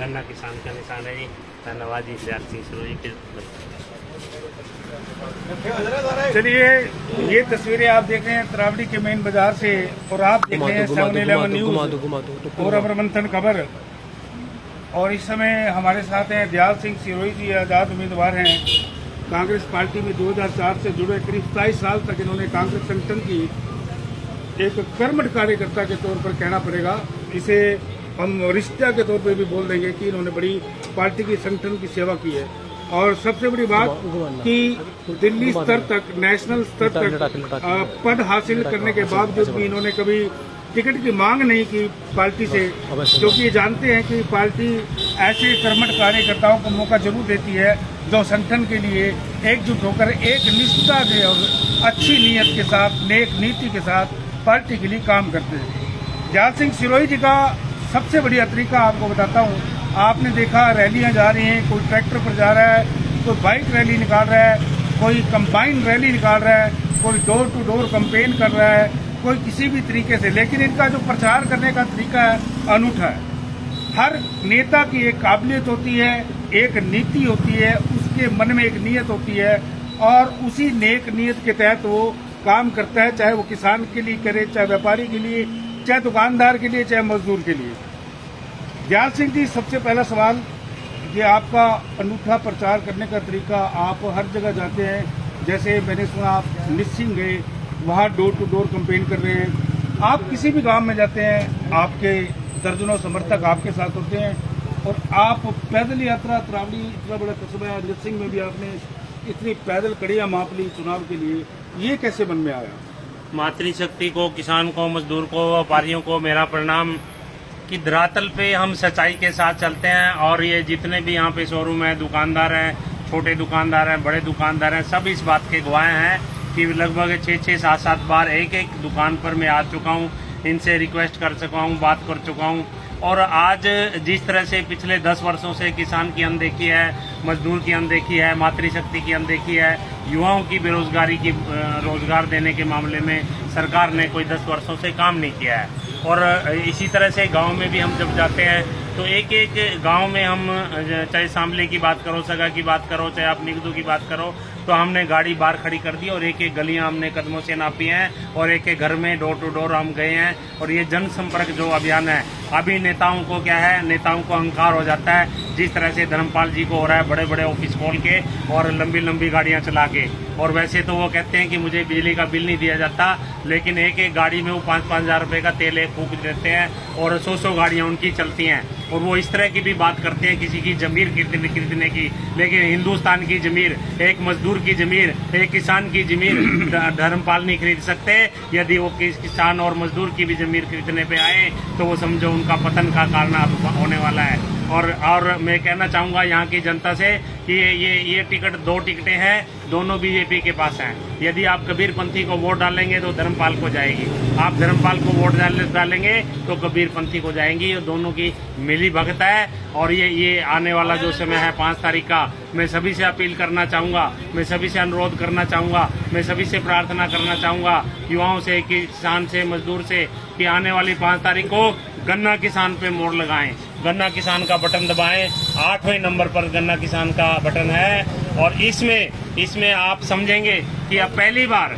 गन्ना किसान का निशान है जी। धन्यवाद जी दयाल सिंह सरोही के। चलिए, ये तस्वीरें आप देख रहे हैं तरावड़ी के मेन बाजार से, और आप देख रहे हैं 7-11 न्यूज और अमर मंथन खबर। और इस समय हमारे साथ हैं दयाल सिंह सिरोही जी, आज़ाद उम्मीदवार हैं। कांग्रेस पार्टी में 2004 से जुड़े, करीब 27 साल तक इन्होंने कांग्रेस संगठन की एक कर्मठ कार्यकर्ता के तौर पर कहना पड़ेगा, इसे हम वरिष्ठता के तौर पर भी बोल देंगे कि इन्होंने बड़ी पार्टी की संगठन की सेवा की है। और सबसे बड़ी बात कि दिल्ली स्तर तक, नेशनल स्तर तक पद हासिल करने के बावजूद भी इन्होंने कभी टिकट की मांग नहीं की पार्टी से, क्योंकि ये जानते हैं कि पार्टी ऐसे कर्मठ कार्यकर्ताओं को मौका जरूर देती है जो संगठन के लिए एकजुट होकर एक निष्ठा से और अच्छी नीयत के साथ, नेक नीति के साथ पार्टी के लिए काम करते हैं। दयाल सिंह सिरोही जी का सबसे बढ़िया तरीका आपको बताता हूँ। आपने देखा रैलियां जा रही हैं, कोई ट्रैक्टर पर जा रहा है, कोई बाइक रैली निकाल रहा है, कोई कंबाइन रैली निकाल रहा है, कोई डोर टू डोर कैंपेन कर रहा है, कोई किसी भी तरीके से। लेकिन इनका जो प्रचार करने का तरीका है अनूठा है। हर नेता की एक काबिलियत होती है, एक नीति होती है, उसके मन में एक नीयत होती है, और उसी नेक नीयत के तहत वो काम करता है, चाहे वो किसान के लिए करे, चाहे व्यापारी के लिए, चाहे दुकानदार के लिए, चाहे मजदूर के लिए। दयाल सिंह जी, सबसे पहला सवाल, ये आपका अनूठा प्रचार करने का तरीका, आप हर जगह जाते हैं, जैसे मैंने सुना आप निस्सिंग गए, वहाँ डोर टू डोर कैंपेन कर रहे हैं। आप किसी भी गांव में जाते हैं, आपके दर्जनों समर्थक आपके साथ होते हैं, और आप पैदल यात्रा, तरावड़ी इतना बड़ा कस्बा है, निस्सिंग में भी आपने इतनी पैदल कड़ियाँ माप ली चुनाव के लिए, ये कैसे मन में आया? मातृशक्ति को, किसान को, मजदूर को, व्यापारियों को मेरा प्रणाम कि धरातल पे हम सच्चाई के साथ चलते हैं। और ये जितने भी यहाँ पे शोरूम है, दुकानदार हैं, छोटे दुकानदार हैं, बड़े दुकानदार हैं, सब इस बात के गवाह हैं कि लगभग 6-6, 7-7 बार एक दुकान पर मैं आ चुका हूँ, इनसे रिक्वेस्ट कर चुका हूँ, बात कर चुका हूँ। और आज जिस तरह से पिछले 10 वर्षों से किसान की अनदेखी है, मजदूर की अनदेखी है, मातृशक्ति की अनदेखी है, युवाओं की बेरोजगारी की रोजगार देने के मामले में सरकार ने कोई 10 वर्षों से काम नहीं किया है। और इसी तरह से गांव में भी हम जब जाते हैं तो एक एक गांव में हम, चाहे सांबले की बात करो, सगा की बात करो, चाहे आप निगदू की बात करो, तो हमने गाड़ी बाहर खड़ी कर दी और एक एक गलियां हमने कदमों से नापी हैं, और एक एक घर में डोर टू डोर हम गए हैं। और ये जनसंपर्क जो अभियान है, अभी नेताओं को क्या है, नेताओं को अहंकार हो जाता है, जिस तरह से धर्मपाल जी को हो रहा है, बड़े बड़े ऑफिस खोल के और लंबी लंबी गाड़ियां चला के। और वैसे तो वो कहते हैं कि मुझे बिजली का बिल नहीं दिया जाता, लेकिन एक एक गाड़ी में वो 5-5 हज़ार रुपए का तेल फूक देते हैं, और 100 गाड़ियां उनकी चलती हैं। और वो इस तरह की भी बात करते हैं किसी की जमीर खरीदने की, लेकिन हिंदुस्तान की जमीर, एक मजदूर की जमीर, एक किसान की जमीर धर्मपाल नहीं खरीद सकते। यदि वो किसान और मजदूर की भी जमीर खरीदने पे आए तो वो समझो उनका पतन का कारण होने वाला है। और मैं कहना चाहूंगा यहाँ की जनता से कि ये टिकट, 2 टिकटें हैं, दोनों बीजेपी के पास हैं। यदि आप कबीरपंथी को वोट डालेंगे तो धर्मपाल को जाएगी, आप धर्मपाल को वोट डालेंगे तो कबीरपंथी को जाएंगी। ये दोनों की मिली भगत है। और ये आने वाला जो समय है 5 तारीख का, मैं सभी से अपील करना चाहूंगा, मैं सभी से अनुरोध करना चाहूंगा, मैं सभी से प्रार्थना करना चाहूंगा, युवाओं से, किसान से, मजदूर से, कि आने वाली 5 तारीख को गन्ना किसान पे मोड़ लगाएं, गन्ना किसान का बटन दबाएं। 8वें नंबर पर गन्ना किसान का बटन है। और इसमें आप समझेंगे कि अब पहली बार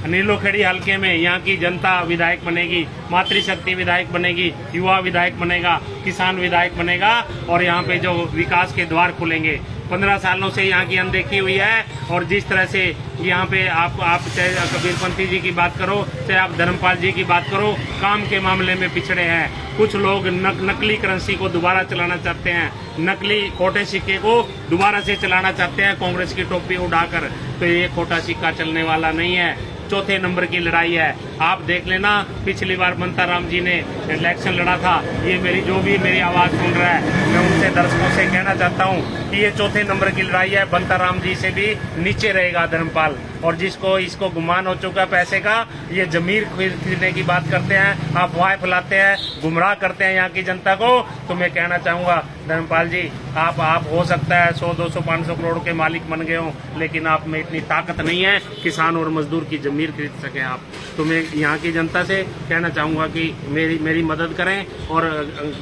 नीलोखेड़ी हल्के में यहाँ की जनता विधायक बनेगी, मातृशक्ति विधायक बनेगी, युवा विधायक बनेगा, किसान विधायक बनेगा, और यहाँ पे जो विकास के द्वार खुलेंगे। 15 सालों से यहाँ की अनदेखी हुई है। और जिस तरह से यहाँ पे आप चाहे कबीरपंथी जी की बात करो, चाहे आप धर्मपाल जी की बात करो, काम के मामले में पिछड़े हैं। कुछ लोग नकली करेंसी को दोबारा चलाना चाहते हैं, नकली खोटे सिक्के को दोबारा से चलाना चाहते हैं कांग्रेस की टोपी उड़ाकर। तो ये खोटा सिक्का चलने वाला नहीं है। 4थे नंबर की लड़ाई है। आप देख लेना, पिछली बार बंता राम जी ने इलेक्शन लड़ा था। ये जो भी मेरी आवाज सुन रहा है, मैं उनसे दर्शकों से कहना चाहता हूँ कि कि ये चौथे नंबर की लड़ाई है, बंताराम जी से भी नीचे रहेगा धर्मपाल। और जिसको इसको गुमान हो चुका है पैसे का, ये जमीर खरीदने की बात करते हैं, अफवाहें फैलाते हैं, गुमराह करते हैं यहाँ की जनता को। तो मैं कहना चाहूंगा धर्मपाल जी, आप हो सकता है 100, 200, 500 करोड़ के मालिक बन गए हो, लेकिन आप में इतनी ताकत नहीं है किसान और मजदूर की जमीर खरीद सके आप। तो मैं यहाँ की जनता से कहना चाहूंगा कि मेरी मदद करें और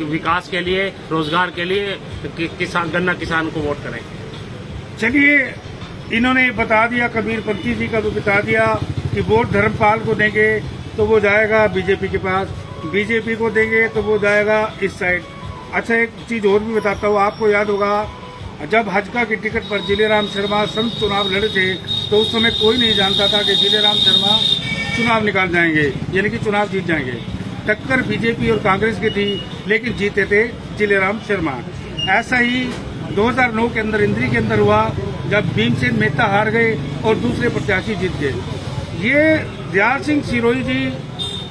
विकास के लिए, रोजगार के लिए गन्ना किसान को वोट करें। चलिए, इन्होंने बता दिया, कबीर पंथी जी का भी बता दिया कि वोट धर्मपाल को देंगे तो वो जाएगा बीजेपी के पास, बीजेपी को देंगे तो वो जाएगा इस साइड। अच्छा, एक चीज और भी बताता हूँ, आपको याद होगा जब हजका की टिकट पर जिलेराम शर्मा संत चुनाव लड़े थे तो उस समय कोई नहीं जानता था कि जिलेराम शर्मा चुनाव निकाल जाएंगे, यानी कि चुनाव जीत जाएंगे। टक्कर बीजेपी और कांग्रेस की थी, लेकिन जीते थे जिलेराम शर्मा। ऐसा ही 2009 के अंदर इंद्री के अंदर हुआ, जब भीमसेन मेहता हार गए और दूसरे प्रत्याशी जीत गए। ये दयाल सिंह सिरोही जी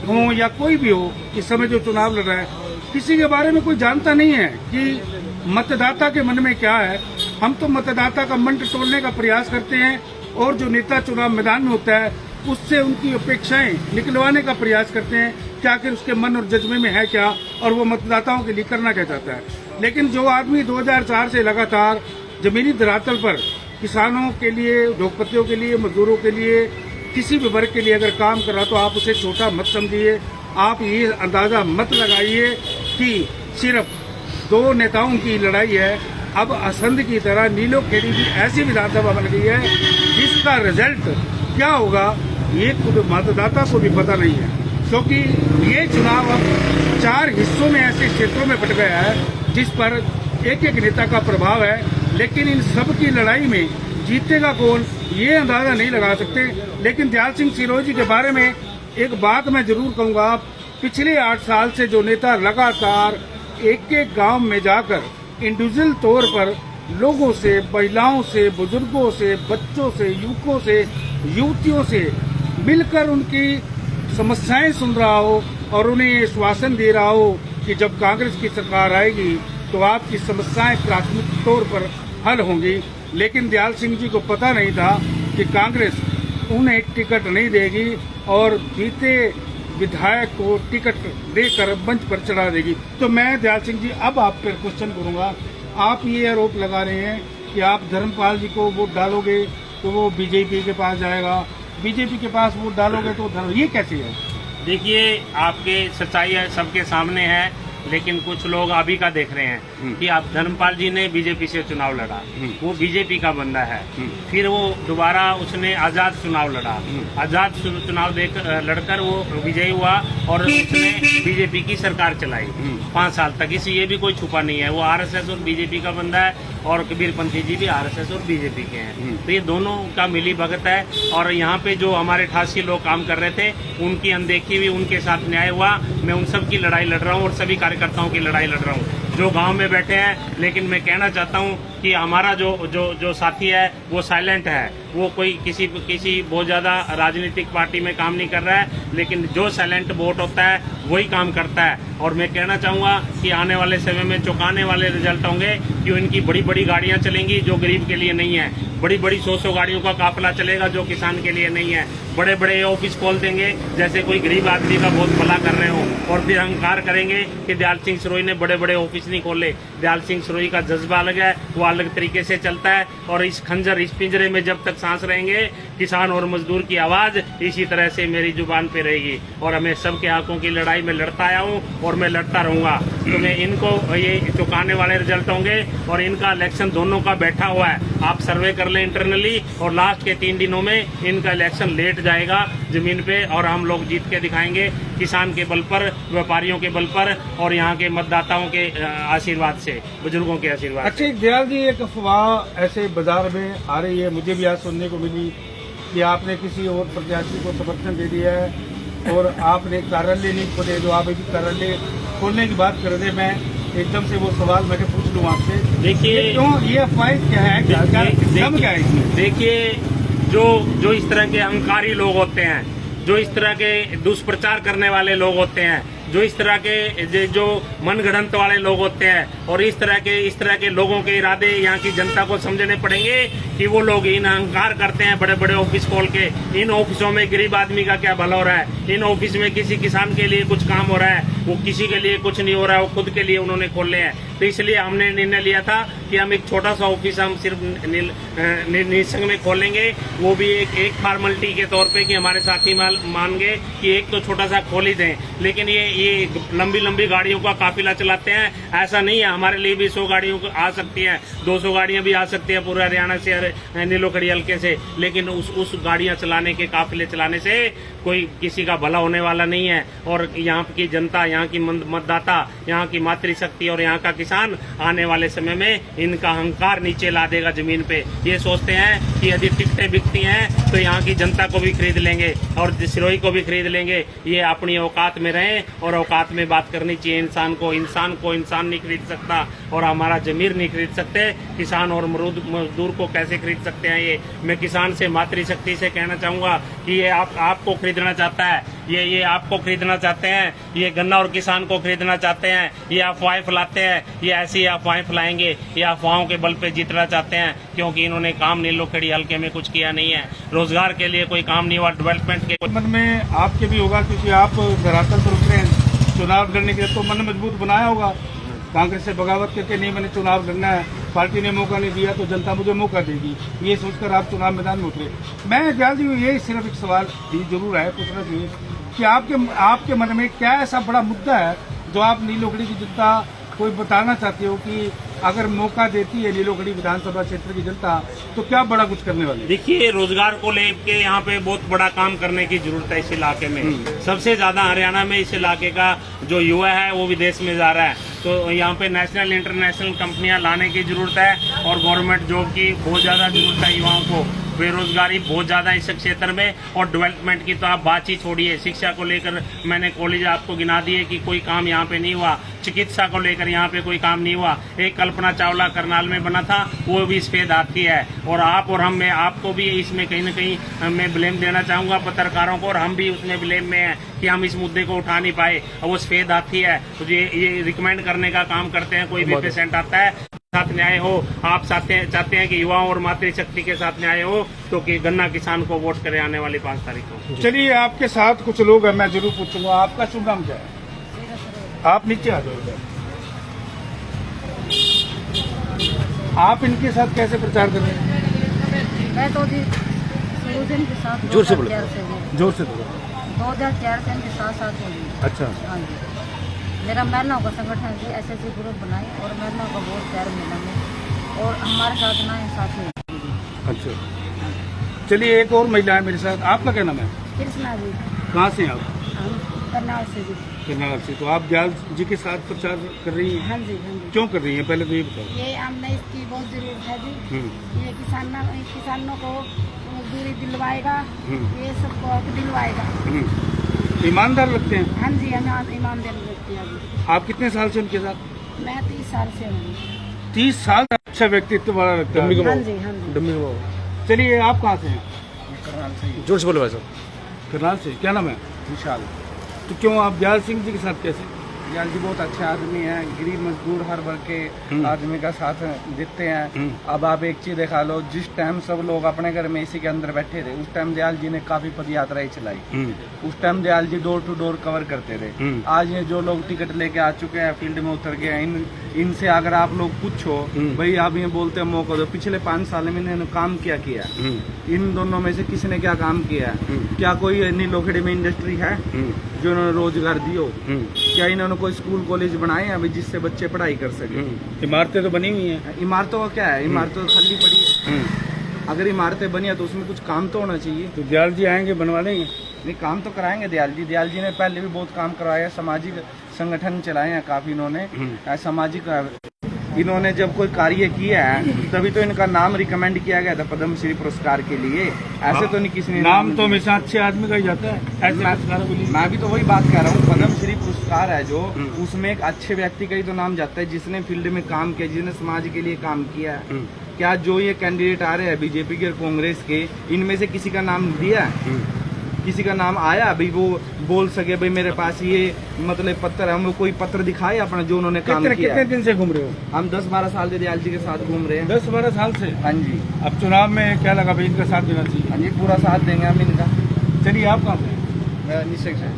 हो या कोई भी हो, इस समय जो चुनाव लड़ रहा है, किसी के बारे में कोई जानता नहीं है कि मतदाता के मन में क्या है। हम तो मतदाता का मन टटोलने का प्रयास करते हैं और जो नेता चुनाव मैदान में होता है उससे उनकी अपेक्षाएं निकलवाने का प्रयास करते हैं कि आखिर उसके मन और जज्बे में है क्या और वो मतदाताओं के लिए करना क्या चाहता है। लेकिन जो आदमी 2004 से लगातार जमीनी धरातल पर किसानों के लिए, उद्योगपतियों के लिए, मजदूरों के लिए, किसी भी वर्ग के लिए अगर काम कर रहा तो आप उसे छोटा मत समझिए। आप ये अंदाजा मत लगाइए कि सिर्फ दो नेताओं की लड़ाई है। अब असंध की तरह नीलो खेड़ी भी ऐसी विधानसभा बन गई है जिसका रिजल्ट क्या होगा ये खुद मतदाता को भी पता नहीं है, क्योंकि ये चुनाव अब 4 हिस्सों में, ऐसे क्षेत्रों में बट गया है जिस पर एक एक नेता का प्रभाव है। लेकिन इन सब की लड़ाई में जीतेगा कौन ये अंदाजा नहीं लगा सकते। लेकिन दयाल सिंह सिरोही जी के बारे में एक बात मैं जरूर कहूंगा, पिछले 8 साल से जो नेता लगातार एक एक गांव में जाकर इंडिविजुअल तौर पर लोगों से, महिलाओं से, बुजुर्गों से, बच्चों से, युवकों से, युवतियों से मिलकर उनकी समस्याएं सुन रहा हो और उन्हें आश्वासन दे रहा हो कि जब कांग्रेस की सरकार आएगी तो आपकी समस्याएं प्राथमिक तौर पर हल होंगी। लेकिन दयाल सिंह जी को पता नहीं था कि कांग्रेस उन्हें टिकट नहीं देगी और बीते विधायक को टिकट देकर मंच पर चढ़ा देगी। तो मैं दयाल सिंह जी अब आप पर क्वेश्चन करूंगा, आप ये आरोप लगा रहे हैं कि आप धर्मपाल जी को वोट डालोगे तो वो बीजेपी के पास जाएगा, बीजेपी के पास वोट डालोगे तो ये कैसे है? देखिए, आपके सच्चाई है सबके सामने है, लेकिन कुछ लोग अभी का देख रहे हैं कि आप धर्मपाल जी ने बीजेपी से चुनाव लड़ा, वो बीजेपी का बंदा है। फिर वो दोबारा उसने आजाद चुनाव लड़ा, आजाद चुनाव लड़कर वो विजयी हुआ और उसने बीजेपी की सरकार चलाई 5 साल तक। इसे ये भी कोई छुपा नहीं है, वो आरएसएस और बीजेपी का बंदा है और कबीर पंथी जी भी आरएसएस और बीजेपी के हैं। तो ये दोनों का मिली भगत है। और यहाँ पे जो हमारे 88 लोग काम कर रहे थे उनकी अनदेखी हुई, उनके साथ न्याय हुआ। मैं उन सब की लड़ाई लड़ रहा हूँ और सभी कार्यकर्ताओं की लड़ाई लड़ रहा हूँ जो गांव में बैठे हैं। लेकिन मैं कहना चाहता हूँ कि हमारा जो साथी है वो साइलेंट है, वो कोई किसी बहुत ज्यादा राजनीतिक पार्टी में काम नहीं कर रहा है, लेकिन जो साइलेंट वोट होता है वही काम करता है। और मैं कहना चाहूंगा कि आने वाले समय में चौंकाने वाले रिजल्ट होंगे कि उनकी बड़ी बड़ी गाड़ियां चलेंगी जो गरीब के लिए नहीं है, बड़ी बड़ी 100 गाड़ियों का काफिला चलेगा जो किसान के लिए नहीं है, बड़े बड़े ऑफिस खोल देंगे जैसे कोई गरीब आदमी का बहुत भला कर रहे हो, और फिर अहंकार करेंगे कि दयाल सिंह सिरोही ने बड़े बड़े ऑफिस नहीं खोले। दयाल सिंह सिरोही का जज्बा अलग है, वो अलग तरीके से चलता है। और इस पिंजरे में जब तक सांस रहेंगे, किसान और मजदूर की आवाज इसी तरह से मेरी जुबान पे रहेगी। और हमें सबके हकों की लड़ाई में लड़ता आया हूँ और मैं लड़ता रहूंगा। तो मैं इनको ये चौंकाने वाले रिजल्ट होंगे और इनका इलेक्शन दोनों का बैठा हुआ है। आप सर्वे कर लें इंटरनली, और लास्ट के 3 दिनों में इनका इलेक्शन लेट जाएगा जमीन पे और हम लोग जीत के दिखाएंगे, किसान के बल पर, व्यापारियों के बल पर और यहाँ के मतदाताओं के आशीर्वाद से, बुजुर्गों के आशीर्वाद। अच्छा दयाल जी, एक अफवाह ऐसे बाजार में आ रही है, मुझे भी आज सुनने को मिली कि आपने किसी और प्रत्याशी को समर्थन दे दिया है और आपने कार्यालय नहीं खोले। जो आप अभी कार्यालय खोलने की बात कर रहे थे, मैं एकदम से वो सवाल मैं पूछ लूँ आपसे। देखिए, क्यों ये अफवाह क्या है, क्या है इसमें? देखिए, जो इस तरह के अहंकारी लोग होते हैं, जो इस तरह के दुष्प्रचार करने वाले लोग होते हैं, जो इस तरह के जो मनगढ़ंत वाले लोग होते हैं और इस तरह के लोगों के इरादे यहाँ की जनता को समझने पड़ेंगे कि वो लोग इन अहंकार करते हैं बड़े बड़े ऑफिस खोल के। इन ऑफिसों में गरीब आदमी का क्या भला हो रहा है? इन ऑफिस में किसी किसान के लिए कुछ काम हो रहा है? वो किसी के लिए कुछ नहीं हो रहा है, वो खुद के लिए उन्होंने खोले हैं। तो इसलिए हमने निर्णय लिया था कि हम एक छोटा सा ऑफिस हम सिर्फ निसंग में खोलेंगे, वो भी एक फॉर्मेलिटी के तौर पे कि हमारे साथी मान गए कि एक तो छोटा सा खोल ही दें। लेकिन ये लंबी लंबी गाड़ियों का काफिला चलाते हैं, ऐसा नहीं है। हमारे लिए भी 100 गाड़ियों आ सकती हैं, 200 गाड़ियां भी आ सकती हैं पूरे हरियाणा से, नीलोखड़ी हल्के से। लेकिन उस गाड़ियां चलाने के काफिले चलाने से कोई किसी का भला होने वाला नहीं है। और यहाँ की जनता, यहाँ की मतदाता, यहाँ की मातृशक्ति और यहाँ का किसान आने वाले समय में इनका अहंकार नीचे ला देगा जमीन पे। ये सोचते हैं कि यदि टिकटें बिकती हैं तो यहाँ की जनता को भी खरीद लेंगे और सिरोही को भी खरीद लेंगे। ये अपनी औकात में रहें और औकात में बात करनी चाहिए। इंसान को इंसान नहीं खरीद सकता और हमारा जमीर नहीं खरीद सकते। किसान और मजदूर को कैसे खरीद सकते हैं? ये मैं किसान से, मातृशक्ति से कहना चाहूंगा कि ये आपको खरीदना चाहता है, ये आपको खरीदना चाहते हैं, ये गन्ना और किसान को खरीदना चाहते हैं। ये अफवाहें फैलाते हैं, ये ऐसी अफवाहें फैलाएंगे, ये अफवाहों के बल पे जीतना चाहते हैं, क्योंकि इन्होंने काम नीलोखड़ी हल्के में कुछ किया नहीं है। रोजगार के लिए कोई काम नहीं हुआ, डेवलपमेंट के मन में आपके भी होगा, क्योंकि आप धरातल पर उतरे हैं चुनाव लड़ने के लिए, तो मन मजबूत बनाया होगा। कांग्रेस से बगावत करके नहीं, मैंने चुनाव लड़ना है, पार्टी ने मौका नहीं दिया तो जनता मुझे मौका देगी, ये सोचकर आप चुनाव मैदान में उतरे। मैं जान जी ये सिर्फ एक सवाल जरूर है पूछना चाहिए कि आपके मन में क्या ऐसा बड़ा मुद्दा है जो आप नीलोखड़ी की जनता कोई बताना चाहते हो कि अगर मौका देती है नीलोखड़ी विधानसभा क्षेत्र की जनता तो क्या बड़ा कुछ करने वाली? देखिए, रोजगार को लेके यहाँ पे बहुत बड़ा काम करने की जरूरत है इस इलाके में। सबसे ज्यादा हरियाणा में इस इलाके का जो युवा है वो विदेश में जा रहा है, तो यहाँ पे नेशनल इंटरनेशनल कंपनियां लाने की जरूरत है और गवर्नमेंट जॉब की बहुत ज्यादा जरूरत है युवाओं को। बेरोजगारी बहुत ज्यादा इस क्षेत्र में और डेवलपमेंट की तो आप बात ही छोड़िए। शिक्षा को लेकर मैंने कॉलेज आपको गिना दिए कि कोई काम यहाँ पे नहीं हुआ। चिकित्सा को लेकर यहाँ पे कोई काम नहीं हुआ। एक कल्पना चावला करनाल में बना था, वो भी सफेद हाथी है। और आप और हम में आपको भी इसमें कहीं न कहीं मैं ब्लेम देना चाहूंगा पत्रकारों को, और हम भी उसमें ब्लेम में है कि हम इस मुद्दे को उठा नहीं पाए। और वो सफेद हाथी है, तो ये रिकमेंड करने का काम करते हैं। कोई भी पेशेंट आता है, साथ न्याय हो, आप चाहते हैं कि युवाओं और मातृशक्ति के साथ न्याय हो, तो कि गन्ना किसान को वोट करे आने वाली 5 तारीख को। चलिए, आपके साथ कुछ लोग हैं, मैं जरूर पूछूंगा। आपका शुभ नाम क्या है? आप नीचे आ जाओ। आप इनके साथ कैसे प्रचार कर रहे हैं? मैं तो जी शुरू से इनके साथ जोर से बोलो। 2004 से इनके साथ हूँ। अच्छा। हाँ जी, मेरा महिलाओं का संगठन है जी, SSC ग्रुप बनाए और महिलाओं का बहुत प्यार मिला में और हमारे साथ ना इंसाफ है। अच्छा, चलिए एक और महिला है मेरे साथ। आपका क्या नाम है? कृष्णा जी। कहाँ से हैं आप? हम करनाल से जी। करनाल से। तो आप दयाल जी के साथ प्रचार कर रही हैं? हाँ जी, हाँ जी। क्यों कर रही हैं, पहले तो ये बताओ। ये हमने इसकी बहुत जरूरत है जी। ये किसानों को मजदूरी दिलवाएगा, ये सबको दिलवाएगा। ईमानदार लगते हैं? हाँ जी, हमें ईमानदार लगती है जी। आप कितने साल से उनके साथ? मैं 30 साल से हूँ। 30 साल? अच्छा व्यक्तित्व बड़ा लगता है। हाँ जी, हाँ जी। चलिए, आप कहाँ से हैं? करनाल से। जोर से बोलो भाई साहब। करनाल से। क्या नाम है? विशाल। तो क्यों आप दयाल सिंह जी के साथ कैसे? दयाल जी बहुत अच्छे आदमी हैं, गरीब मजदूर हर वर्ग के आदमी का साथ देते हैं। अब आप एक चीज दिखा लो, जिस टाइम सब लोग अपने घर में इसी के अंदर बैठे थे, उस टाइम दयाल जी ने काफी पद यात्राएं चलाई। उस time Dayal ji door to door cover करते थे। आज ये जो लोग टिकट लेके आ चुके हैं, फील्ड में उतर गए हैं, इनसे अगर आप लोग पूछो भाई, आप ये बोलते हैं मौका दो, पिछले 5 साल में इन्होंने काम क्या किया? इन दोनों में से किसी ने क्या काम किया है? क्या कोई नीलोखड़ी में इंडस्ट्री है जो इन्होंने रोजगार दियो? क्या इन्होंने कोई स्कूल कॉलेज बनाए हैं जिससे बच्चे पढ़ाई कर सके? इमारतें तो बनी हुई हैं। इमारतों का क्या है? इमारतें तो खाली पड़ी है। अगर इमारतें बनी है तो उसमें कुछ काम तो होना चाहिए। तो दयाल जी आएंगे, बनवा देंगे? नहीं, काम तो कराएंगे दयाल जी। दयाल जी ने पहले भी बहुत काम करवाया, सामाजिक संगठन चलाए हैं काफी इन्होंने। सामाजिक इन्होंने जब कोई कार्य किया है तभी तो इनका नाम रिकमेंड किया गया था पद्मश्री पुरस्कार के लिए। ऐसे तो नहीं किसी ने नाम तो हमेशा अच्छे आदमी का ही जाता है ऐसे पुरस्कारों के लिए। मैं भी तो वही बात कह रहा हूँ, पद्मश्री पुरस्कार है जो, उसमें एक अच्छे व्यक्ति का ही तो नाम जाता है जिसने फील्ड में काम किया, जिसने समाज के लिए काम किया है। क्या जो ये कैंडिडेट आ रहे हैं बीजेपी के और कांग्रेस के, इनमें से किसी का नाम दिया है? किसी का नाम आया अभी वो बोल सके भाई मेरे पास ये मतलब पत्र है, हम कोई पत्र दिखाए अपना जो उन्होंने काम किया कितने है? दिन से घूम रहे हो? हम 10-12 साल से दयाल जी के साथ घूम रहे हैं। 10-12 साल से। हाँ जी। अब चुनाव में क्या लगा भाई इनका साथ देना चाहिए? हाँ जी, पूरा साथ देंगे हम इनका। चलिए आप कहाँ से? मैं निश्चय से।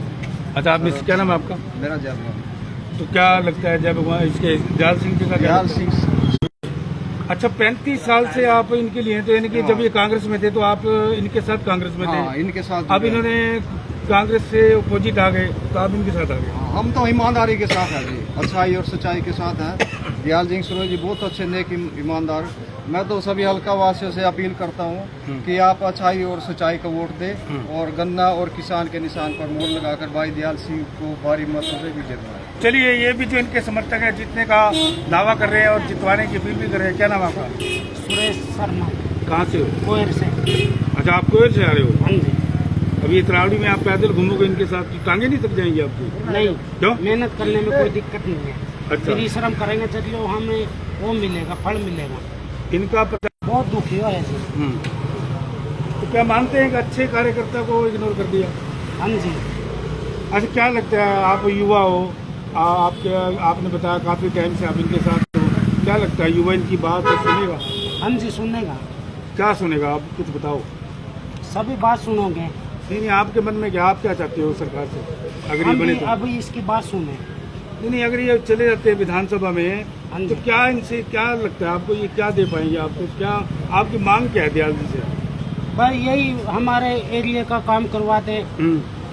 अच्छा आप क्या नाम है आपका? मेरा जय भगवान। तो क्या लगता है जय भगवान इसके दयाल सिंह जी का क्या दयाल लगता है? सिंह। अच्छा 35 साल से आप इनके लिए तो यानी कि जब ये कांग्रेस में थे तो आप इनके साथ कांग्रेस में थे। हाँ, इनके साथ। अब इन्होंने कांग्रेस से अपोजिट आ गए तो आप इनके साथ आ गए। हम तो ईमानदारी के साथ हैं जी, अच्छाई और सच्चाई के साथ हैं। दयाल सिंह सरोज जी बहुत अच्छे नेक ईमानदार। मैं तो सभी हल्का वासियों से अपील करता हूँ कि आप अच्छाई और सच्चाई का वोट दें और गन्ना और किसान के निशान पर मोड़ लगाकर भाई दयाल सिंह को भारी मतों से विजय दिलाएं। चलिए ये भी जो इनके समर्थक है जीतने का दावा कर रहे हैं और जितवाने की अपील भी कर रहे हैं, क्या नाम आपका? सुरेश शर्मा कहाँ से हो? कोयर से। अच्छा आप कोयल से आ रहे हो? हाँ जी। अभी ये तरावड़ी में आप पैदल घूमोगे इनके साथ तो टांगे नहीं थक जाएंगी आपकी? नहीं, क्यों? मेहनत करने में कोई दिक्कत नहीं है। अच्छा परिश्रम करेंगे चलिए हमें वो मिलेगा, फल मिलेगा। इनका पता। बहुत दुखी हो ऐसे। तो क्या मानते हैं कि अच्छे कार्यकर्ता को इग्नोर कर दिया? हाँ जी। अच्छा क्या लगता है आप युवा हो, आपने बताया काफी टाइम से आप इनके साथ हो, क्या लगता है युवा इनकी बात सुनेगा? हाँ जी सुनेगा। क्या सुनेगा आप कुछ बताओ। सभी बात सुनोगे। नहीं आपके मन में क्या, आप क्या चाहते हो सरकार से अगर ये हम बने भी तो? अभी इसकी बात सुने। नहीं अगर ये चले जाते हैं विधानसभा में हाँ तो जी। क्या इनसे क्या लगता है आपको, ये क्या दे पाएंगे आपको? क्या आपकी मांग क्या है दयाल जी से? भाई यही हमारे एरिया का काम करवाते।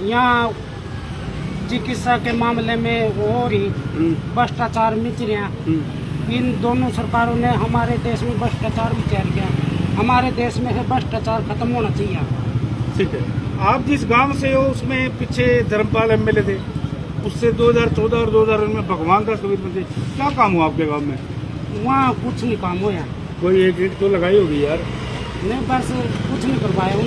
यहाँ चिकित्सा के मामले में और ही भ्रष्टाचार मिच रहे। इन दोनों सरकारों ने हमारे देश में भ्रष्टाचार विचार किया। हमारे देश में है भ्रष्टाचार खत्म होना चाहिए। ठीक है। आप जिस गांव से हो उसमें पीछे धर्मपाल एमएलए थे, उससे 2014 और 2000 में भगवान दास कबीर थे। क्या काम हुआ आपके गांव में? वहाँ कुछ नहीं काम होया। कोई एक ईंट तो लगाई होगी यार। नहीं बस कुछ नहीं करवाया।